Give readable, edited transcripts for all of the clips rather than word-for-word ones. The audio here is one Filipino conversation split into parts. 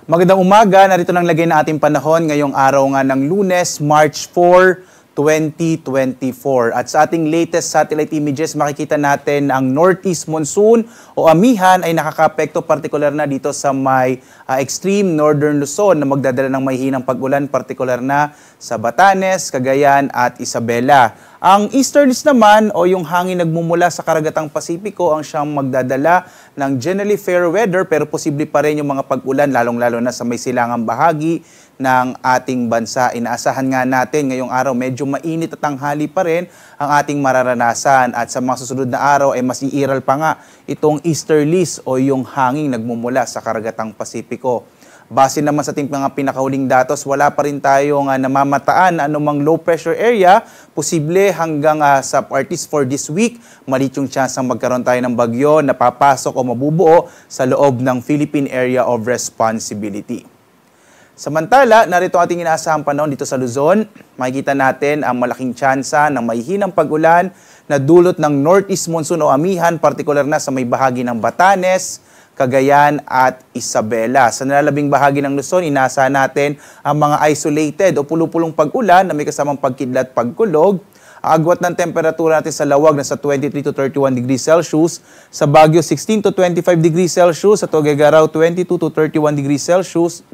Magandang umaga, narito ng lagay na ating panahon ngayong araw nga ng Lunes, March 4, 2024. At sa ating latest satellite images, makikita natin ang northeast monsoon o amihan ay nakakapekto partikular na dito sa may extreme northern Luzon na magdadala ng mahihinang pag-ulan partikular na sa Batanes, Cagayan at Isabela. Ang easterlies naman o yung hangin nagmumula sa karagatang Pasipiko ang siyang magdadala ng generally fair weather pero posible pa rin yung mga pag-ulan lalong-lalo na sa may silangang bahagi ng ating bansa. Inaasahan nga natin ngayong araw medyo mainit at tanghali pa rin ang ating mararanasan at sa mga susunod na araw ay mas iiral pa nga itong easterlies o yung hangin nagmumula sa karagatang Pasipiko. Base naman sa ating mga pinakahuling datos, wala pa rin tayong namamataan anumang low pressure area. Posible hanggang sa at least for this week, maliit yung chance na magkaroon tayo ng bagyo na papasok o mabubuo sa loob ng Philippine Area of Responsibility. Samantala, narito ang ating inaasahang panahon dito sa Luzon. Makikita natin ang malaking tsansa ng mahihinang pag-ulan na dulot ng northeast monsoon o amihan, partikular na sa may bahagi ng Batanes, Cagayan at Isabela. Sa nalalabing bahagi ng Luzon, inaasahan natin ang mga isolated o pulupulong pag-ulan na may kasamang pagkidlat pagkulog. Ang agwat ng temperatura natin sa Lawag na sa 23 to 31 degrees Celsius, sa Baguio 16 to 25 degrees Celsius, sa Tuguegarao 22 to 31 degrees Celsius,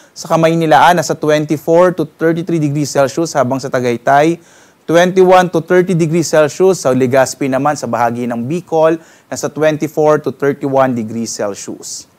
sa Kamaynilaan nasa 24 to 33 degrees Celsius, habang sa Tagaytay 21 to 30 degrees Celsius, sa Legazpi naman sa bahagi ng Bicol nasa 24 to 31 degrees Celsius.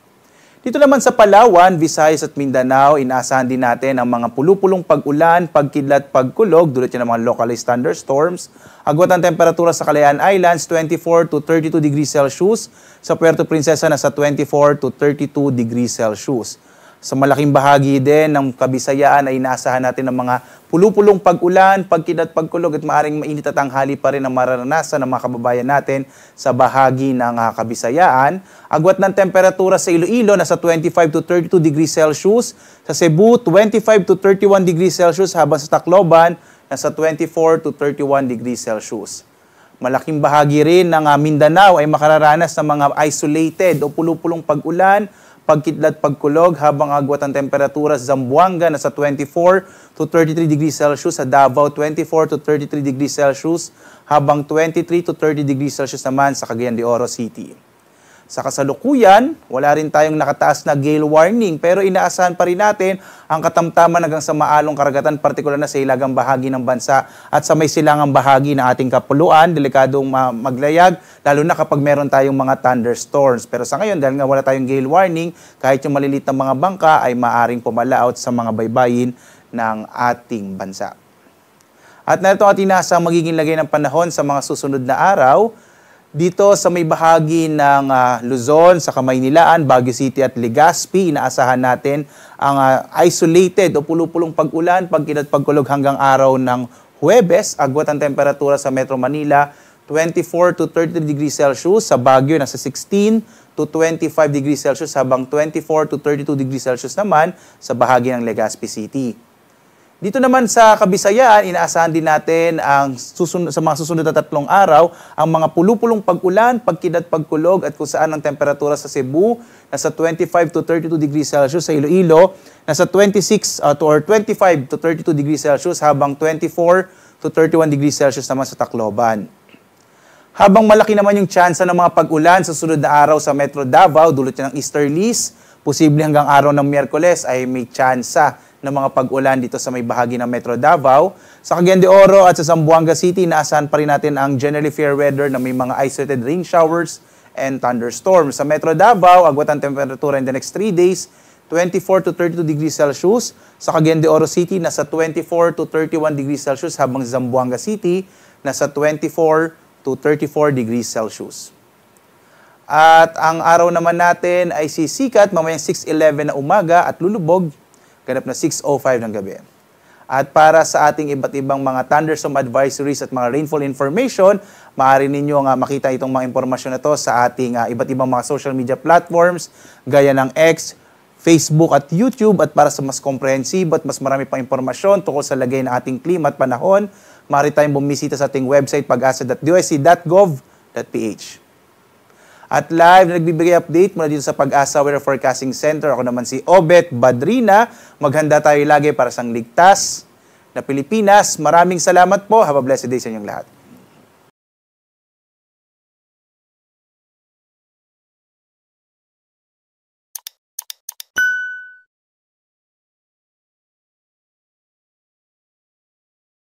Dito naman sa Palawan, Visayas at Mindanao, inaasahan din natin ang mga pulupulong pag-ulan, pagkidlat, pagkulog, dulot yan ng mga localized thunderstorms. Agwat ang temperatura sa Kalayaan Islands, 24 to 32 degrees Celsius, sa Puerto Princesa nasa 24 to 32 degrees Celsius. Sa malaking bahagi din ng Kabisayaan ay inaasahan natin ng mga pulupulong pag-ulan, pagkidlat, pagkulog at maaaring mainit at tanghali pa rin ang mararanasan ng mga kababayan natin sa bahagi ng Kabisayaan. Agwat ng temperatura sa Iloilo nasa 25 to 32 degrees Celsius, sa Cebu 25 to 31 degrees Celsius, habang sa Tacloban nasa 24 to 31 degrees Celsius. Malaking bahagi rin ng Mindanao ay makararanas ng mga isolated o pulupulong pag-ulan, pagkidlat, pagkulog, habang agwat ang temperatura sa Zamboanga nasa 24 to 33 degrees Celsius, sa Davao 24 to 33 degrees Celsius, habang 23 to 30 degrees Celsius naman sa Cagayan de Oro City. Sa kasalukuyan, wala rin tayong nakataas na gale warning pero inaasahan pa rin natin ang katamtaman hanggang sa maalong karagatan, partikular na sa ilagang bahagi ng bansa at sa may silangang bahagi ng ating kapuluan, delikadong maglayag, lalo na kapag meron tayong mga thunderstorms. Pero sa ngayon, dahil nga wala tayong gale warning, kahit yung maliliit na mga bangka ay maaring pumalaot sa mga baybayin ng ating bansa. At narito ang ating nasa magiging lagay ng panahon sa mga susunod na araw. Dito sa may bahagi ng Luzon, sa Kamaynilaan, Baguio City at Legazpi, inaasahan natin ang isolated o pulupulong pag-ulan, pagkidlat, pagkulog hanggang araw ng Huwebes. Agwat ang temperatura sa Metro Manila, 24 to 33 degrees Celsius, sa Baguio nasa 16 to 25 degrees Celsius, habang 24 to 32 degrees Celsius naman sa bahagi ng Legazpi City. Dito naman sa Kabisayaan, inaasahan din natin sa mga susunod na 3 araw ang mga pulupulong pag-ulan, pagkidlat, pagkulog at kung saan ang temperatura sa Cebu nasa 25 to 32 degrees Celsius, sa Iloilo nasa 26 or 25 to 32 degrees Celsius, habang 24 to 31 degrees Celsius naman sa Tacloban. Habang malaki naman yung tsansa ng mga pag-ulan sa sunod na araw sa Metro Davao, dulot yan ng easterlies, posible hanggang araw ng Miyerkules ay may tsansa ng mga pag-ulan dito sa may bahagi ng Metro Davao. Sa Cagayan de Oro at sa Zamboanga City, inaasahan pa rin natin ang generally fair weather na may mga isolated rain showers and thunderstorms. Sa Metro Davao, agwat ang temperatura in the next 3 days, 24 to 32 degrees Celsius. Sa Cagayan de Oro City, nasa 24 to 31 degrees Celsius, habang sa Zamboanga City, nasa 24 to 34 degrees Celsius. At ang araw naman natin ay sisikat mamayang 6:11 na umaga at lulubog ganap na 6:05 ng gabi. At para sa ating iba't ibang mga thunderstorm advisories at mga rainfall information, maaari ninyo makita itong mga impormasyon na to sa ating iba't ibang mga social media platforms gaya ng X, Facebook at YouTube. At para sa mas comprehensive at mas marami pang impormasyon tungkol sa lagay ng ating klima at panahon, maaari tayong bumisita sa ating website pag-asa.doc.gov.ph. At live na nagbibigay update mula dito sa Pag-asa Weather Forecasting Center. Ako naman si Obet Badrina. Maghanda tayo lagi para sa ligtas na Pilipinas. Maraming salamat po. Have a blessed day sa inyong lahat.